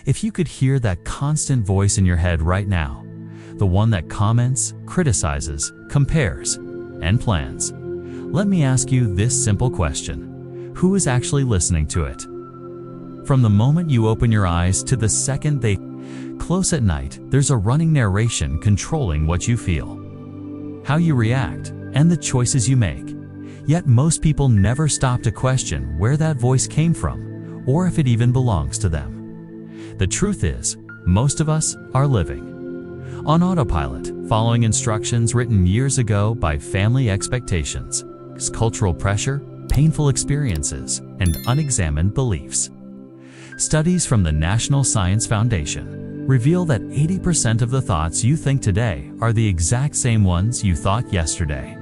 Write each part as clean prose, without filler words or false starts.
If you could hear that constant voice in your head right now, the one that comments, criticizes, compares, and plans, let me ask you this simple question: who is actually listening to it? From the moment you open your eyes to the second they close at night, there's a running narration controlling what you feel, how you react, and the choices you make. Yet most people never stop to question where that voice came from, or if it even belongs to them. The truth is, most of us are living on autopilot, following instructions written years ago by family expectations, cultural pressure, painful experiences, and unexamined beliefs. Studies from the National Science Foundation reveal that 80% of the thoughts you think today are the exact same ones you thought yesterday,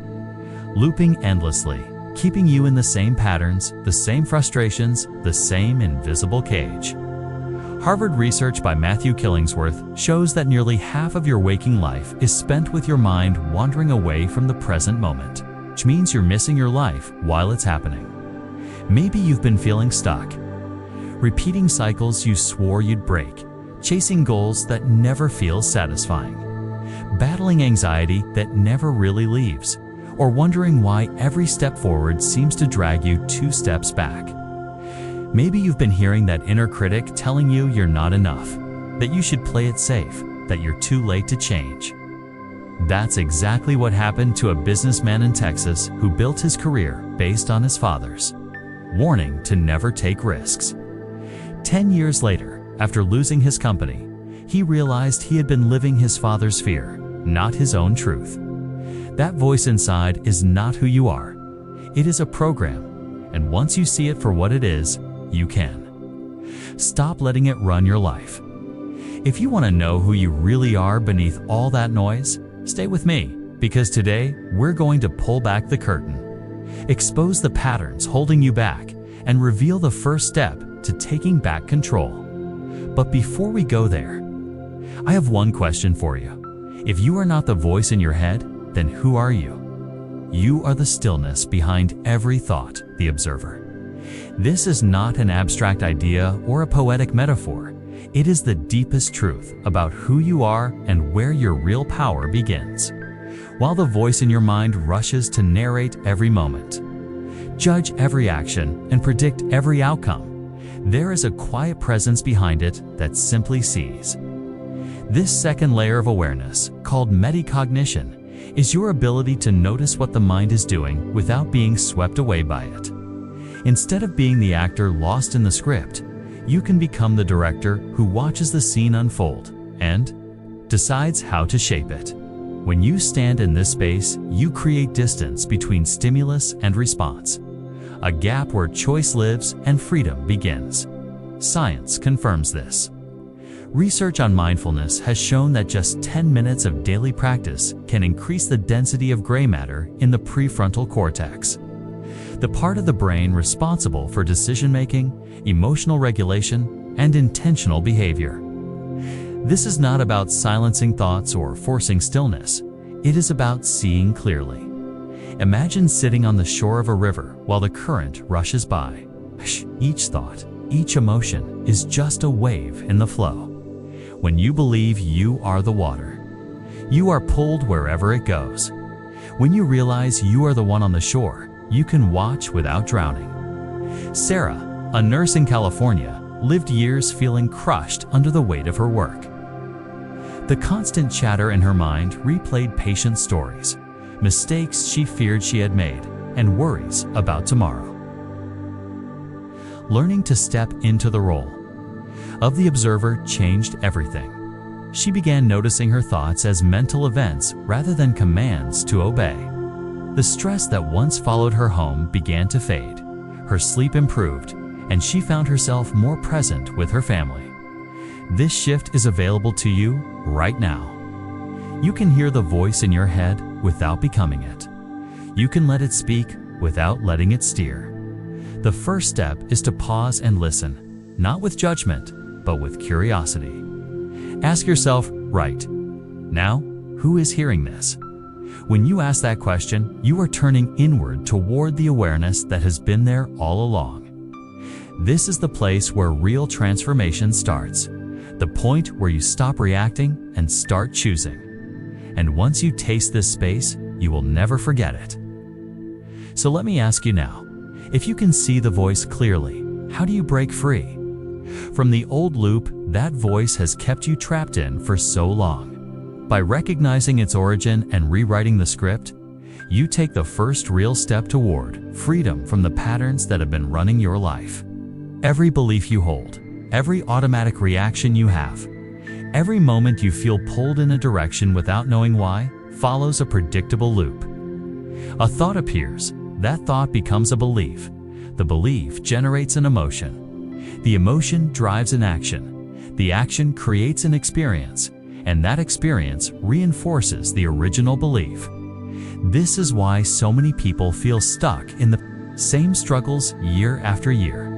looping endlessly, keeping you in the same patterns, the same frustrations, the same invisible cage. Harvard research by Matthew Killingsworth shows that nearly half of your waking life is spent with your mind wandering away from the present moment, which means you're missing your life while it's happening. Maybe you've been feeling stuck, repeating cycles you swore you'd break, chasing goals that never feel satisfying, battling anxiety that never really leaves, or wondering why every step forward seems to drag you 2 steps back. Maybe you've been hearing that inner critic telling you you're not enough, that you should play it safe, that you're too late to change. That's exactly what happened to a businessman in Texas who built his career based on his father's warning to never take risks. 10 years later, after losing his company, he realized he had been living his father's fear, not his own truth. That voice inside is not who you are. It is a program, and once you see it for what it is, you can stop letting it run your life. If you want to know who you really are beneath all that noise, stay with me, because today we're going to pull back the curtain, expose the patterns holding you back, and reveal the first step to taking back control. But before we go there, I have one question for you. If you are not the voice in your head, then who are you? You are the stillness behind every thought, the observer. This is not an abstract idea or a poetic metaphor. It is the deepest truth about who you are and where your real power begins. While the voice in your mind rushes to narrate every moment, judge every action, and predict every outcome, there is a quiet presence behind it that simply sees. This second layer of awareness, called meta-cognition, is your ability to notice what the mind is doing without being swept away by it. Instead of being the actor lost in the script, you can become the director who watches the scene unfold and decides how to shape it. When you stand in this space, you create distance between stimulus and response, a gap where choice lives and freedom begins. Science confirms this. Research on mindfulness has shown that just 10 minutes of daily practice can increase the density of gray matter in the prefrontal cortex, the part of the brain responsible for decision-making, emotional regulation, and intentional behavior. This is not about silencing thoughts or forcing stillness. It is about seeing clearly. Imagine sitting on the shore of a river while the current rushes by. Each thought, each emotion is just a wave in the flow. When you believe you are the water, you are pulled wherever it goes. When you realize you are the one on the shore, you can watch without drowning. Sarah, a nurse in California, lived years feeling crushed under the weight of her work. The constant chatter in her mind replayed patient stories, mistakes she feared she had made, and worries about tomorrow. Learning to step into the role of the observer changed everything. She began noticing her thoughts as mental events rather than commands to obey. The stress that once followed her home began to fade. Her sleep improved, and she found herself more present with her family. This shift is available to you right now. You can hear the voice in your head without becoming it. You can let it speak without letting it steer. The first step is to pause and listen, not with judgment, but with curiosity. Ask yourself, right now, who is hearing this? When you ask that question, you are turning inward toward the awareness that has been there all along. This is the place where real transformation starts, the point where you stop reacting and start choosing. And once you taste this space, you will never forget it. So let me ask you now, if you can see the voice clearly, how do you break free from the old loop that voice has kept you trapped in for so long? By recognizing its origin and rewriting the script, you take the first real step toward freedom from the patterns that have been running your life. Every belief you hold, every automatic reaction you have, every moment you feel pulled in a direction without knowing why, follows a predictable loop. A thought appears, that thought becomes a belief. The belief generates an emotion. The emotion drives an action. The action creates an experience, and that experience reinforces the original belief. This is why so many people feel stuck in the same struggles year after year.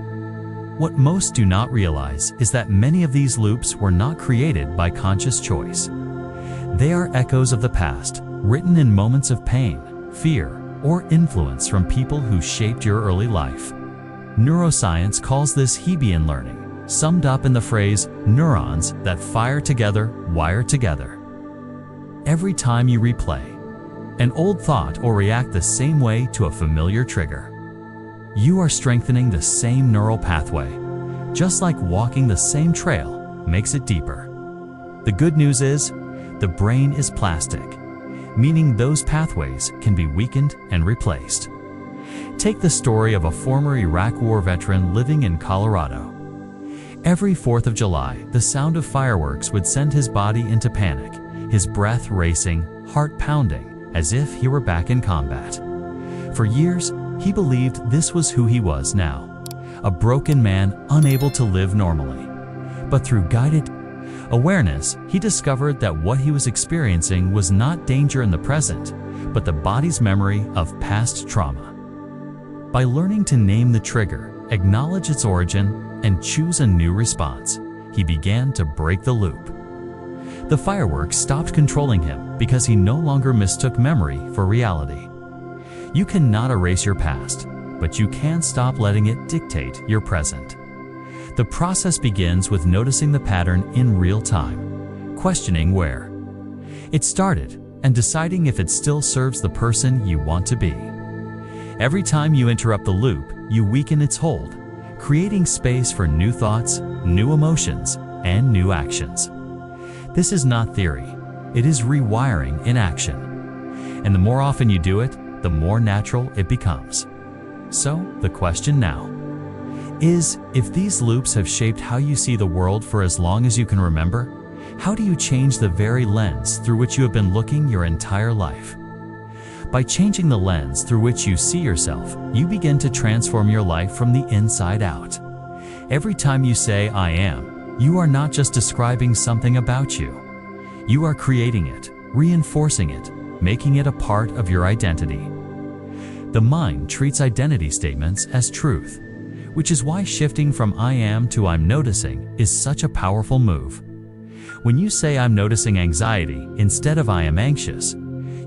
What most do not realize is that many of these loops were not created by conscious choice. They are echoes of the past, written in moments of pain, fear, or influence from people who shaped your early life. Neuroscience calls this Hebbian learning, summed up in the phrase, neurons that fire together, wire together. Every time you replay an old thought or react the same way to a familiar trigger, you are strengthening the same neural pathway, just like walking the same trail makes it deeper. The good news is, the brain is plastic, meaning those pathways can be weakened and replaced. Take the story of a former Iraq War veteran living in Colorado. Every 4th of July, the sound of fireworks would send his body into panic, his breath racing, heart pounding, as if he were back in combat. For years, he believed this was who he was now, a broken man unable to live normally. But through guided awareness, he discovered that what he was experiencing was not danger in the present, but the body's memory of past trauma. By learning to name the trigger, acknowledge its origin, and choose a new response, he began to break the loop. The fireworks stopped controlling him because he no longer mistook memory for reality. You cannot erase your past, but you can stop letting it dictate your present. The process begins with noticing the pattern in real time, questioning where it started, and deciding if it still serves the person you want to be. Every time you interrupt the loop, you weaken its hold, creating space for new thoughts, new emotions, and new actions. This is not theory, it is rewiring in action. And the more often you do it, the more natural it becomes. So, the question now is, if these loops have shaped how you see the world for as long as you can remember, how do you change the very lens through which you have been looking your entire life? By changing the lens through which you see yourself, you begin to transform your life from the inside out. Every time you say, I am, you are not just describing something about you. You are creating it, reinforcing it, making it a part of your identity. The mind treats identity statements as truth, which is why shifting from I am to I'm noticing is such a powerful move. When you say I'm noticing anxiety instead of I am anxious,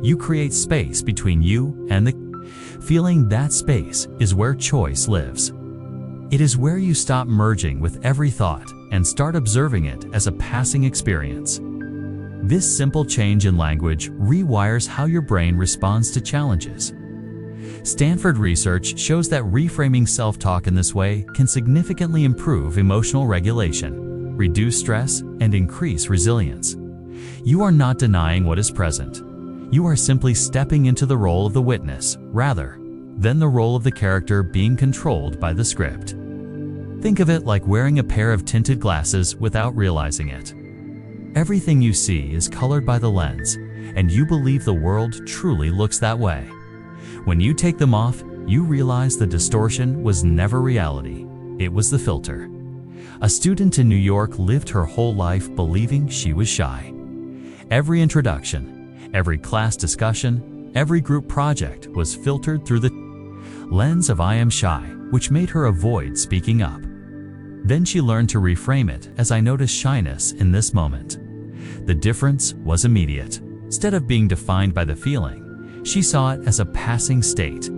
you create space between you and the feeling. That space is where choice lives. It is where you stop merging with every thought and start observing it as a passing experience. This simple change in language rewires how your brain responds to challenges. Stanford research shows that reframing self-talk in this way can significantly improve emotional regulation, reduce stress, and increase resilience. You are not denying what is present. You are simply stepping into the role of the witness, rather than the role of the character being controlled by the script. Think of it like wearing a pair of tinted glasses without realizing it. Everything you see is colored by the lens, and you believe the world truly looks that way. When you take them off, you realize the distortion was never reality. It was the filter. A student in New York lived her whole life believing she was shy. Every introduction, every class discussion, every group project was filtered through the lens of I am shy, which made her avoid speaking up. Then she learned to reframe it as I notice shyness in this moment. The difference was immediate. Instead of being defined by the feeling, she saw it as a passing state.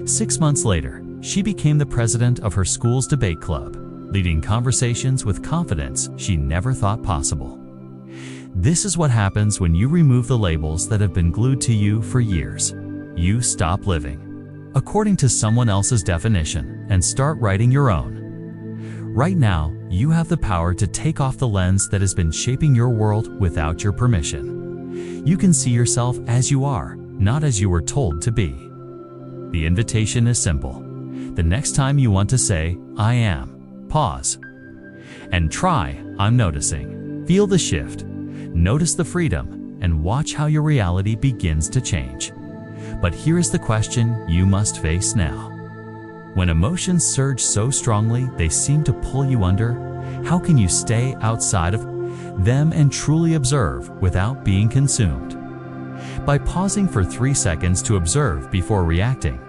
6 months later, she became the president of her school's debate club. leading conversations with confidence she never thought possible. This is what happens when you remove the labels that have been glued to you for years. You stop living according to someone else's definition and start writing your own. Right now, you have the power to take off the lens that has been shaping your world without your permission. You can see yourself as you are, not as you were told to be. The invitation is simple. The next time you want to say, "I am," pause. And try, "I'm noticing." Feel the shift, notice the freedom, and watch how your reality begins to change. But here is the question you must face now. When emotions surge so strongly they seem to pull you under, how can you stay outside of them and truly observe without being consumed? By pausing for 3 seconds to observe before reacting,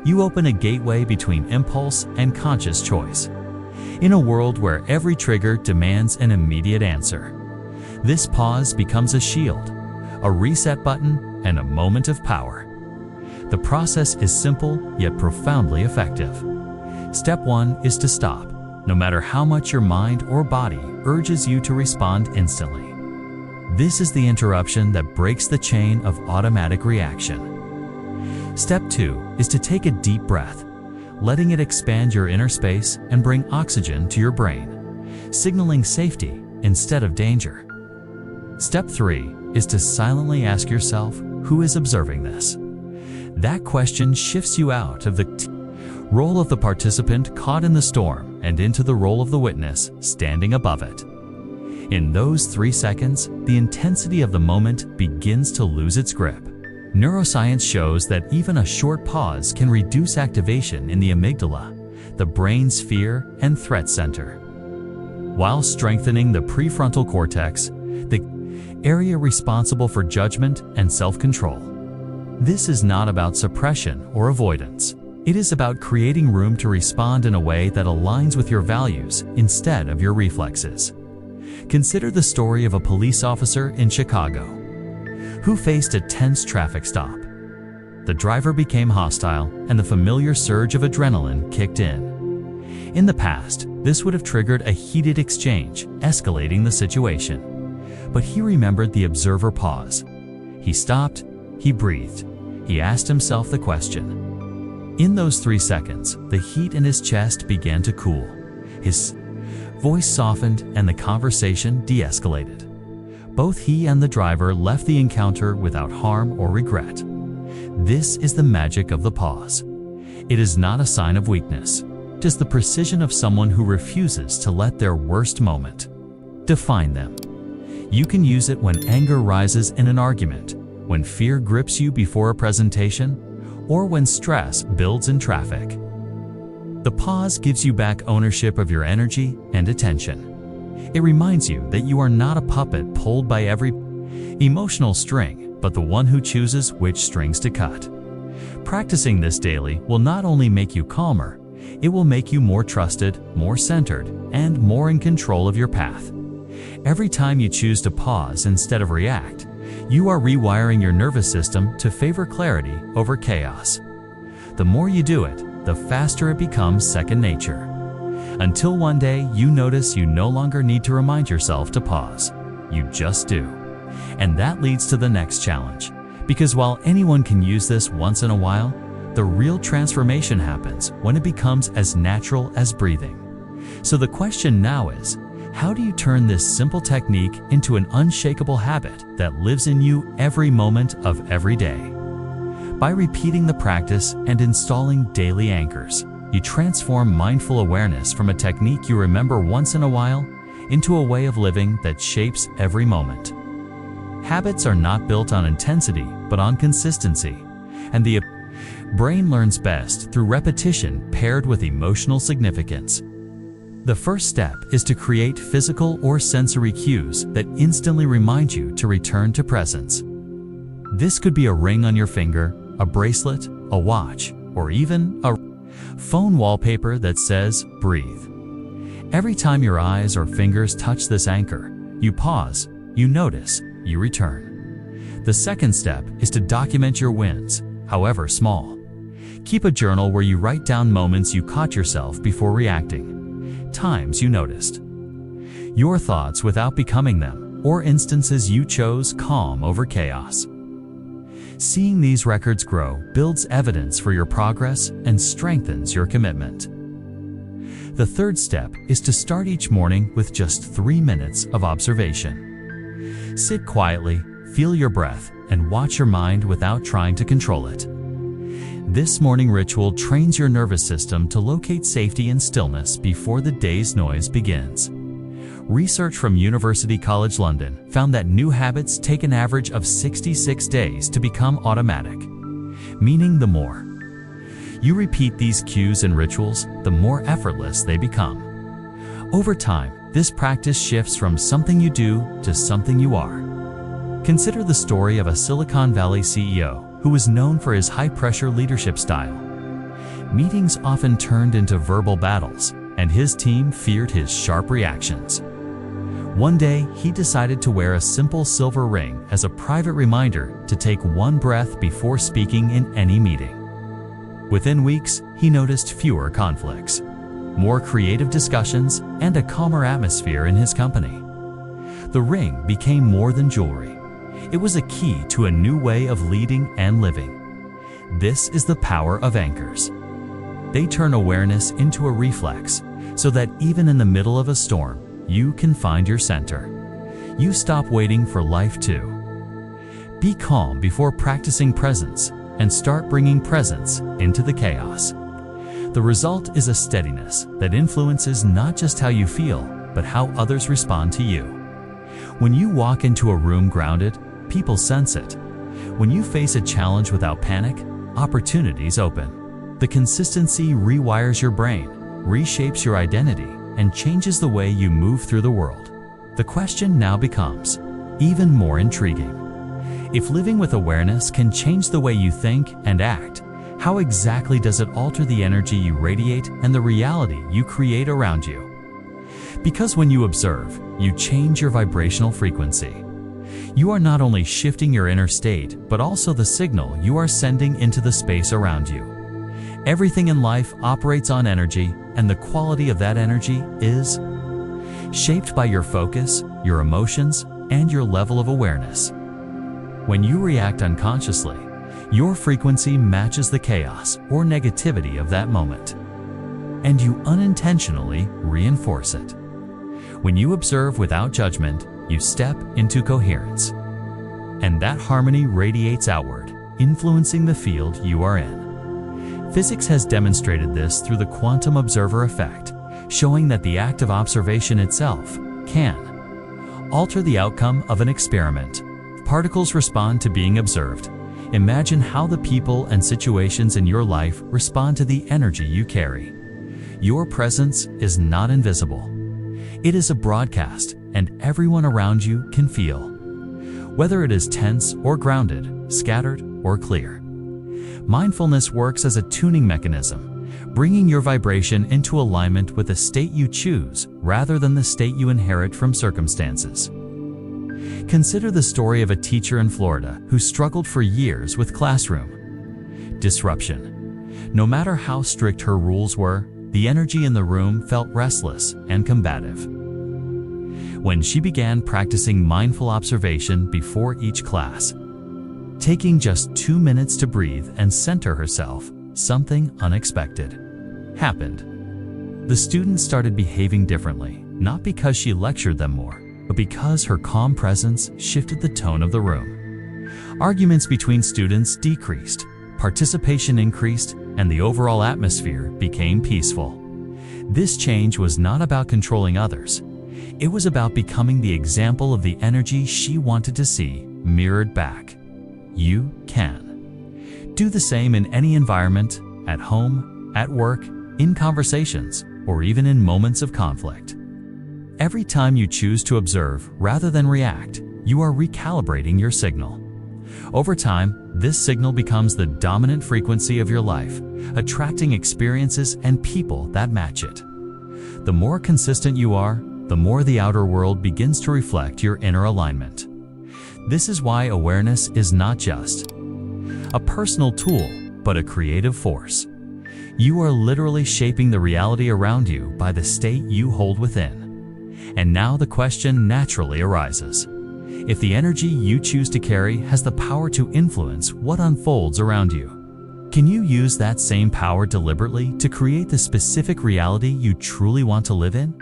you open a gateway between impulse and conscious choice. In a world where every trigger demands an immediate answer, this pause becomes a shield, a reset button, and a moment of power. The process is simple yet profoundly effective. Step 1 is to stop, no matter how much your mind or body urges you to respond instantly. This is the interruption that breaks the chain of automatic reaction. Step 2 is to take a deep breath, letting it expand your inner space and bring oxygen to your brain, signaling safety instead of danger. Step 3 is to silently ask yourself, who is observing this? That question shifts you out of the role of the participant caught in the storm and into the role of the witness standing above it. In those 3 seconds, the intensity of the moment begins to lose its grip. Neuroscience shows that even a short pause can reduce activation in the amygdala, the brain's fear and threat center, while strengthening the prefrontal cortex, the area responsible for judgment and self-control. This is not about suppression or avoidance. It is about creating room to respond in a way that aligns with your values instead of your reflexes. Consider the story of a police officer in Chicago who faced a tense traffic stop. The driver became hostile and the familiar surge of adrenaline kicked in. In the past, this would have triggered a heated exchange, escalating the situation. But he remembered the observer pause. He stopped, he breathed, he asked himself the question. In those 3 seconds, the heat in his chest began to cool. His voice softened and the conversation de-escalated. Both he and the driver left the encounter without harm or regret. This is the magic of the pause. It is not a sign of weakness. It is the precision of someone who refuses to let their worst moment define them. You can use it when anger rises in an argument, when fear grips you before a presentation, or when stress builds in traffic. The pause gives you back ownership of your energy and attention. It reminds you that you are not a puppet pulled by every emotional string, but the one who chooses which strings to cut. Practicing this daily will not only make you calmer, it will make you more trusted, more centered, and more in control of your path. Every time you choose to pause instead of react, you are rewiring your nervous system to favor clarity over chaos. The more you do it, the faster it becomes second nature. Until one day you notice you no longer need to remind yourself to pause. You just do. And that leads to the next challenge. Because while anyone can use this once in a while, the real transformation happens when it becomes as natural as breathing. So the question now is, how do you turn this simple technique into an unshakable habit that lives in you every moment of every day? By repeating the practice and installing daily anchors, you transform mindful awareness from a technique you remember once in a while into a way of living that shapes every moment. Habits are not built on intensity, but on consistency, and the brain learns best through repetition paired with emotional significance. The first step is to create physical or sensory cues that instantly remind you to return to presence. This could be a ring on your finger, a bracelet, a watch, or even a phone wallpaper that says, "Breathe." Every time your eyes or fingers touch this anchor, you pause, you notice, you return. The second step is to document your wins, however small. Keep a journal where you write down moments you caught yourself before reacting. times you noticed your thoughts without becoming them, or instances you chose calm over chaos. Seeing these records grow builds evidence for your progress and strengthens your commitment. The third step is to start each morning with just 3 minutes of observation. Sit quietly, feel your breath, and watch your mind without trying to control it. This morning ritual trains your nervous system to locate safety and stillness before the day's noise begins. Research from University College London found that new habits take an average of 66 days to become automatic, meaning the more you repeat these cues and rituals, the more effortless they become. Over time, this practice shifts from something you do to something you are. Consider the story of a Silicon Valley CEO who was known for his high-pressure leadership style. Meetings often turned into verbal battles, and his team feared his sharp reactions. One day, he decided to wear a simple silver ring as a private reminder to take one breath before speaking in any meeting. Within weeks, he noticed fewer conflicts, more creative discussions, and a calmer atmosphere in his company. The ring became more than jewelry. It was a key to a new way of leading and living. This is the power of anchors. They turn awareness into a reflex, so that even in the middle of a storm, you can find your center. You stop waiting for life to be calm before practicing presence, and start bringing presence into the chaos. The result is a steadiness that influences not just how you feel, but how others respond to you. When you walk into a room grounded, people sense it. When you face a challenge without panic, opportunities open. The consistency rewires your brain, reshapes your identity, and changes the way you move through the world. The question now becomes even more intriguing. If living with awareness can change the way you think and act, how exactly does it alter the energy you radiate and the reality you create around you? Because when you observe, you change your vibrational frequency. You are not only shifting your inner state, but also the signal you are sending into the space around you. Everything in life operates on energy, and the quality of that energy is shaped by your focus, your emotions, and your level of awareness. When you react unconsciously, your frequency matches the chaos or negativity of that moment, and you unintentionally reinforce it. When you observe without judgment, you step into coherence, and that harmony radiates outward, influencing the field you are in. Physics has demonstrated this through the quantum observer effect, showing that the act of observation itself can alter the outcome of an experiment. Particles respond to being observed. Imagine how the people and situations in your life respond to the energy you carry. Your presence is not invisible. It is a broadcast, and everyone around you can feel, whether it is tense or grounded, scattered or clear. Mindfulness works as a tuning mechanism, bringing your vibration into alignment with the state you choose rather than the state you inherit from circumstances. Consider the story of a teacher in Florida who struggled for years with classroom disruption. No matter how strict her rules were, the energy in the room felt restless and combative. When she began practicing mindful observation before each class, taking just 2 minutes to breathe and center herself, something unexpected happened. The students started behaving differently, not because she lectured them more, but because her calm presence shifted the tone of the room. Arguments between students decreased, participation increased, and the overall atmosphere became peaceful. This change was not about controlling others. It was about becoming the example of the energy she wanted to see mirrored back. You can do the same in any environment, at home, at work, in conversations, or even in moments of conflict. Every time you choose to observe rather than react, you are recalibrating your signal. Over time, this signal becomes the dominant frequency of your life, attracting experiences and people that match it. The more consistent you are, the more the outer world begins to reflect your inner alignment. This is why awareness is not just a personal tool, but a creative force. You are literally shaping the reality around you by the state you hold within. And now the question naturally arises. If the energy you choose to carry has the power to influence what unfolds around you, can you use that same power deliberately to create the specific reality you truly want to live in?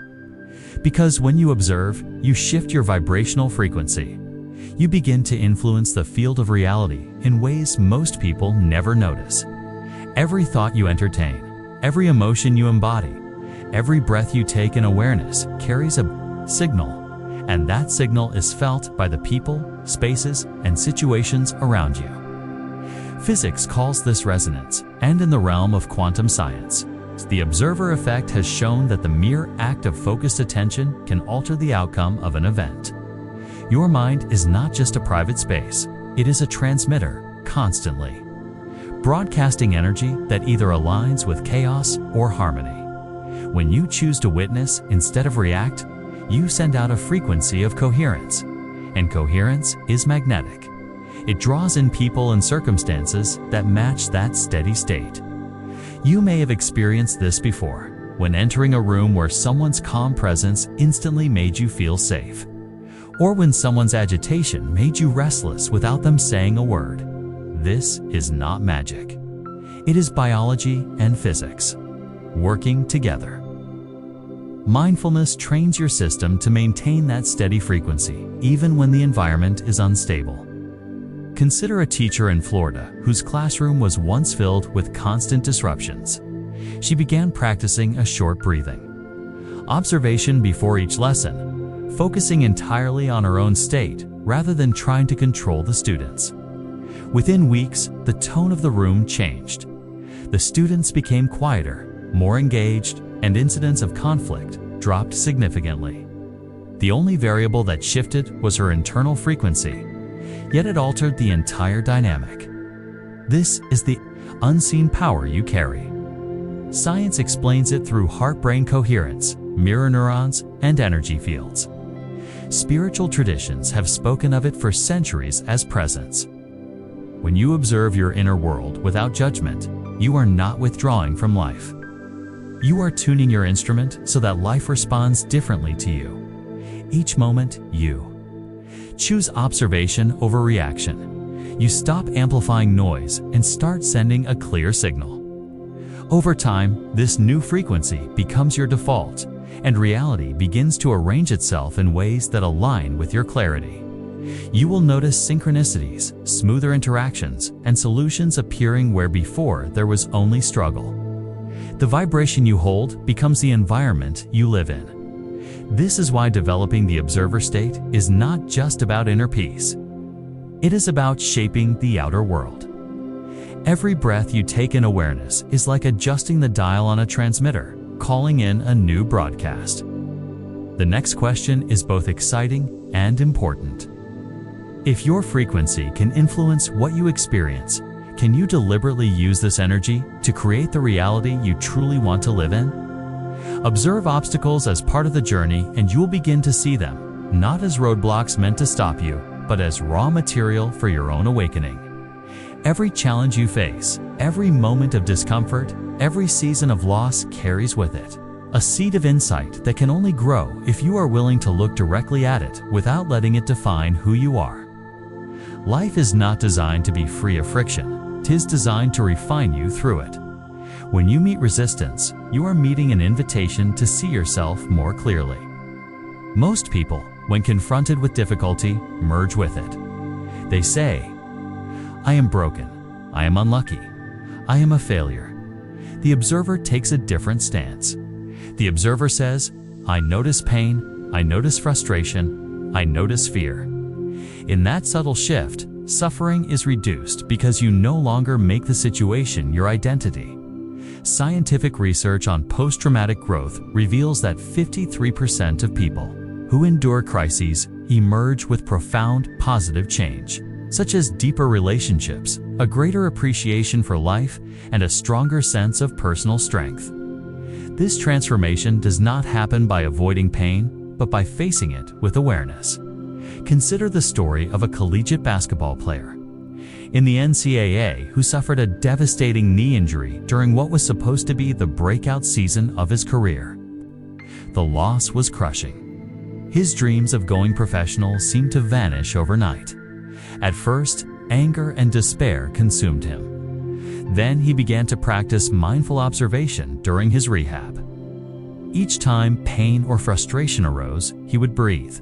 Because when you observe, you shift your vibrational frequency. You begin to influence the field of reality in ways most people never notice. Every thought you entertain, every emotion you embody, every breath you take in awareness carries a signal, and that signal is felt by the people, spaces, and situations around you. Physics calls this resonance, and in the realm of quantum science, the observer effect has shown that the mere act of focused attention can alter the outcome of an event. Your mind is not just a private space, it is a transmitter, constantly broadcasting energy that either aligns with chaos or harmony. When you choose to witness instead of react, you send out a frequency of coherence, and coherence is magnetic. It draws in people and circumstances that match that steady state. You may have experienced this before, when entering a room where someone's calm presence instantly made you feel safe, or when someone's agitation made you restless without them saying a word. This is not magic. It is biology and physics working together. Mindfulness trains your system to maintain that steady frequency, even when the environment is unstable. Consider a teacher in Florida whose classroom was once filled with constant disruptions. She began practicing a short breathing, observation before each lesson, focusing entirely on her own state rather than trying to control the students. Within weeks, the tone of the room changed. The students became quieter, more engaged, and incidents of conflict dropped significantly. The only variable that shifted was her internal frequency, yet it altered the entire dynamic. This is the unseen power you carry. Science explains it through heart-brain coherence, mirror neurons, and energy fields. Spiritual traditions have spoken of it for centuries as presence. When you observe your inner world without judgment, you are not withdrawing from life. You are tuning your instrument so that life responds differently to you. Each moment, you choose observation over reaction. You stop amplifying noise and start sending a clear signal. Over time, this new frequency becomes your default, and reality begins to arrange itself in ways that align with your clarity. You will notice synchronicities, smoother interactions, and solutions appearing where before there was only struggle. The vibration you hold becomes the environment you live in. This is why developing the observer state is not just about inner peace. It is about shaping the outer world. Every breath you take in awareness is like adjusting the dial on a transmitter, calling in a new broadcast. The next question is both exciting and important. If your frequency can influence what you experience, can you deliberately use this energy to create the reality you truly want to live in? Observe obstacles as part of the journey, and you'll begin to see them, not as roadblocks meant to stop you, but as raw material for your own awakening. Every challenge you face, every moment of discomfort, every season of loss carries with it a seed of insight that can only grow if you are willing to look directly at it without letting it define who you are. Life is not designed to be free of friction. 'Tis designed to refine you through it. When you meet resistance, you are meeting an invitation to see yourself more clearly. Most people, when confronted with difficulty, merge with it. They say, "I am broken. I am unlucky. I am a failure." The observer takes a different stance. The observer says, "I notice pain. I notice frustration. I notice fear." In that subtle shift, suffering is reduced because you no longer make the situation your identity. Scientific research on post-traumatic growth reveals that 53% of people who endure crises emerge with profound positive change, such as deeper relationships, a greater appreciation for life, and a stronger sense of personal strength. This transformation does not happen by avoiding pain, but by facing it with awareness. Consider the story of a collegiate basketball player. in the NCAA who suffered a devastating knee injury during what was supposed to be the breakout season of his career. The loss was crushing. His dreams of going professional seemed to vanish overnight. At first, anger and despair consumed him. Then he began to practice mindful observation during his rehab. Each time pain or frustration arose, he would breathe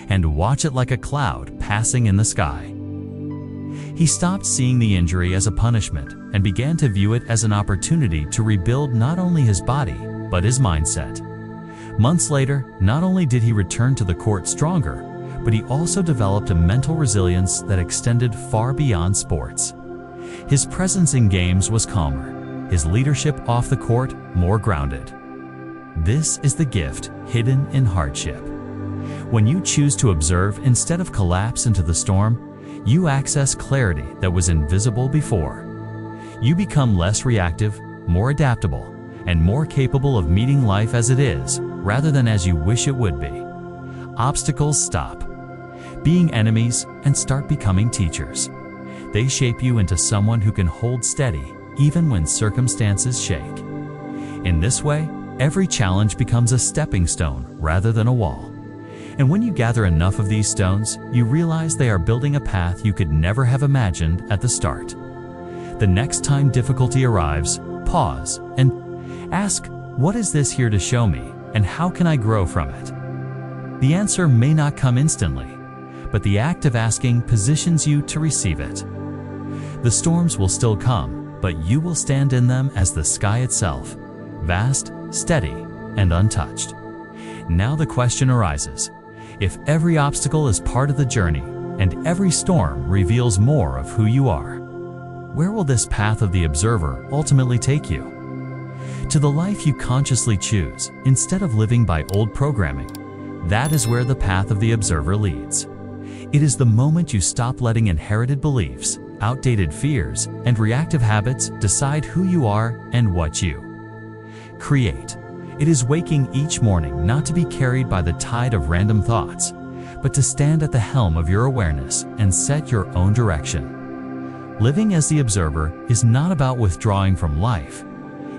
and watch it like a cloud passing in the sky. He stopped seeing the injury as a punishment and began to view it as an opportunity to rebuild not only his body, but his mindset. Months later, not only did he return to the court stronger, but he also developed a mental resilience that extended far beyond sports. His presence in games was calmer, his leadership off the court more grounded. This is the gift hidden in hardship. When you choose to observe instead of collapse into the storm, you access clarity that was invisible before. You become less reactive, more adaptable, and more capable of meeting life as it is, rather than as you wish it would be. Obstacles stop being enemies and start becoming teachers. They shape you into someone who can hold steady even when circumstances shake. In this way, every challenge becomes a stepping stone rather than a wall. And when you gather enough of these stones, you realize they are building a path you could never have imagined at the start. The next time difficulty arrives, pause and ask, what is this here to show me, and how can I grow from it? The answer may not come instantly, but the act of asking positions you to receive it. The storms will still come, but you will stand in them as the sky itself, vast, steady, and untouched. Now the question arises, if every obstacle is part of the journey and every storm reveals more of who you are, where will this path of the observer ultimately take you? To the life you consciously choose, instead of living by old programming. That is where the path of the observer leads. It is the moment you stop letting inherited beliefs, outdated fears, and reactive habits decide who you are and what you create. It is waking each morning not to be carried by the tide of random thoughts, but to stand at the helm of your awareness and set your own direction. Living as the observer is not about withdrawing from life.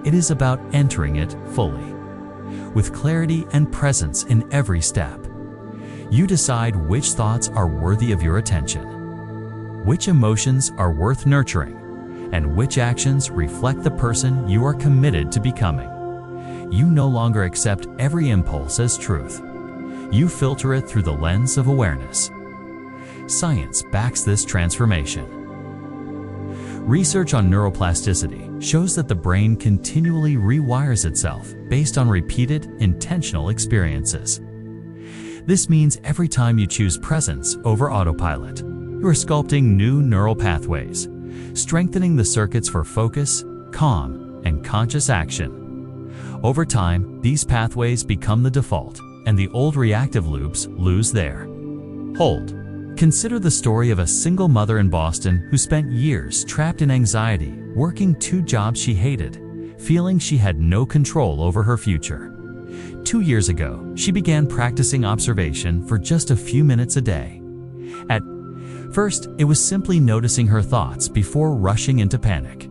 It is about entering it fully, with clarity and presence in every step. You decide which thoughts are worthy of your attention, which emotions are worth nurturing, and which actions reflect the person you are committed to becoming. You no longer accept every impulse as truth. You filter it through the lens of awareness. Science backs this transformation. Research on neuroplasticity shows that the brain continually rewires itself based on repeated, intentional experiences. This means every time you choose presence over autopilot, you are sculpting new neural pathways, strengthening the circuits for focus, calm, and conscious action. Over time, these pathways become the default, and the old reactive loops lose their hold. Consider the story of a single mother in Boston who spent years trapped in anxiety, working 2 jobs she hated, feeling she had no control over her future. 2 years ago, she began practicing observation for just a few minutes a day. At first, it was simply noticing her thoughts before rushing into panic.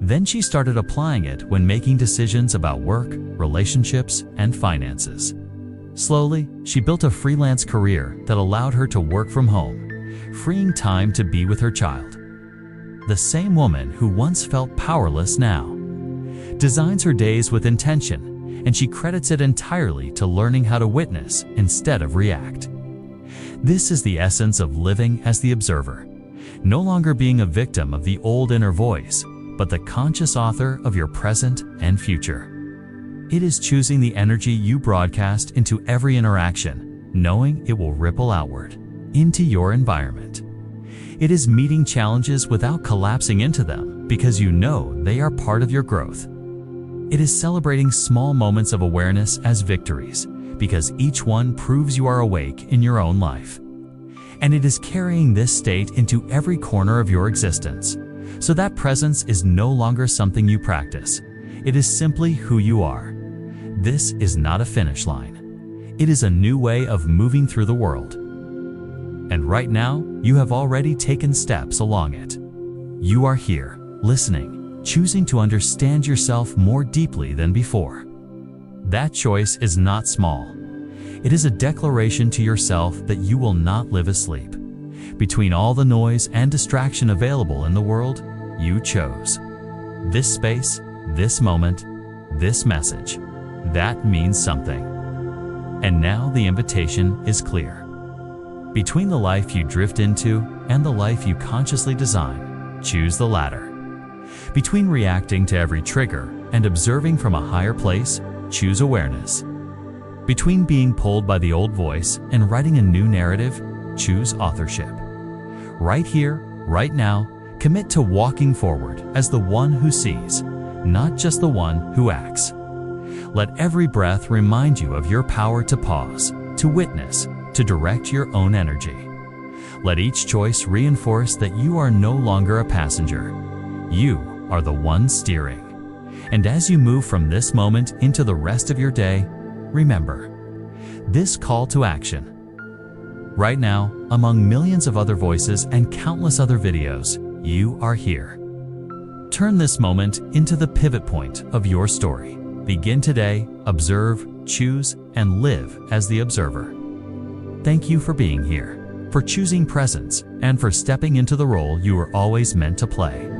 Then she started applying it when making decisions about work, relationships, and finances. Slowly, she built a freelance career that allowed her to work from home, freeing time to be with her child. The same woman who once felt powerless now designs her days with intention, and she credits it entirely to learning how to witness instead of react. This is the essence of living as the observer, no longer being a victim of the old inner voice, but the conscious author of your present and future. It is choosing the energy you broadcast into every interaction, knowing it will ripple outward into your environment. It is meeting challenges without collapsing into them because you know they are part of your growth. It is celebrating small moments of awareness as victories because each one proves you are awake in your own life. And it is carrying this state into every corner of your existence, so that presence is no longer something you practice. It is simply who you are. This is not a finish line. It is a new way of moving through the world. And right now, you have already taken steps along it. You are here, listening, choosing to understand yourself more deeply than before. That choice is not small. It is a declaration to yourself that you will not live asleep. Between all the noise and distraction available in the world, you chose. This space, this moment, this message. That means something. And now the invitation is clear. Between the life you drift into and the life you consciously design, choose the latter. Between reacting to every trigger and observing from a higher place, choose awareness. Between being pulled by the old voice and writing a new narrative, choose authorship. Right here, right now, commit to walking forward as the one who sees, not just the one who acts. Let every breath remind you of your power to pause, to witness, to direct your own energy. Let each choice reinforce that you are no longer a passenger. You are the one steering. And as you move from this moment into the rest of your day, remember this call to action. Right now, among millions of other voices and countless other videos, you are here. Turn this moment into the pivot point of your story. Begin today, observe, choose, and live as the observer. Thank you for being here, for choosing presence, and for stepping into the role you were always meant to play.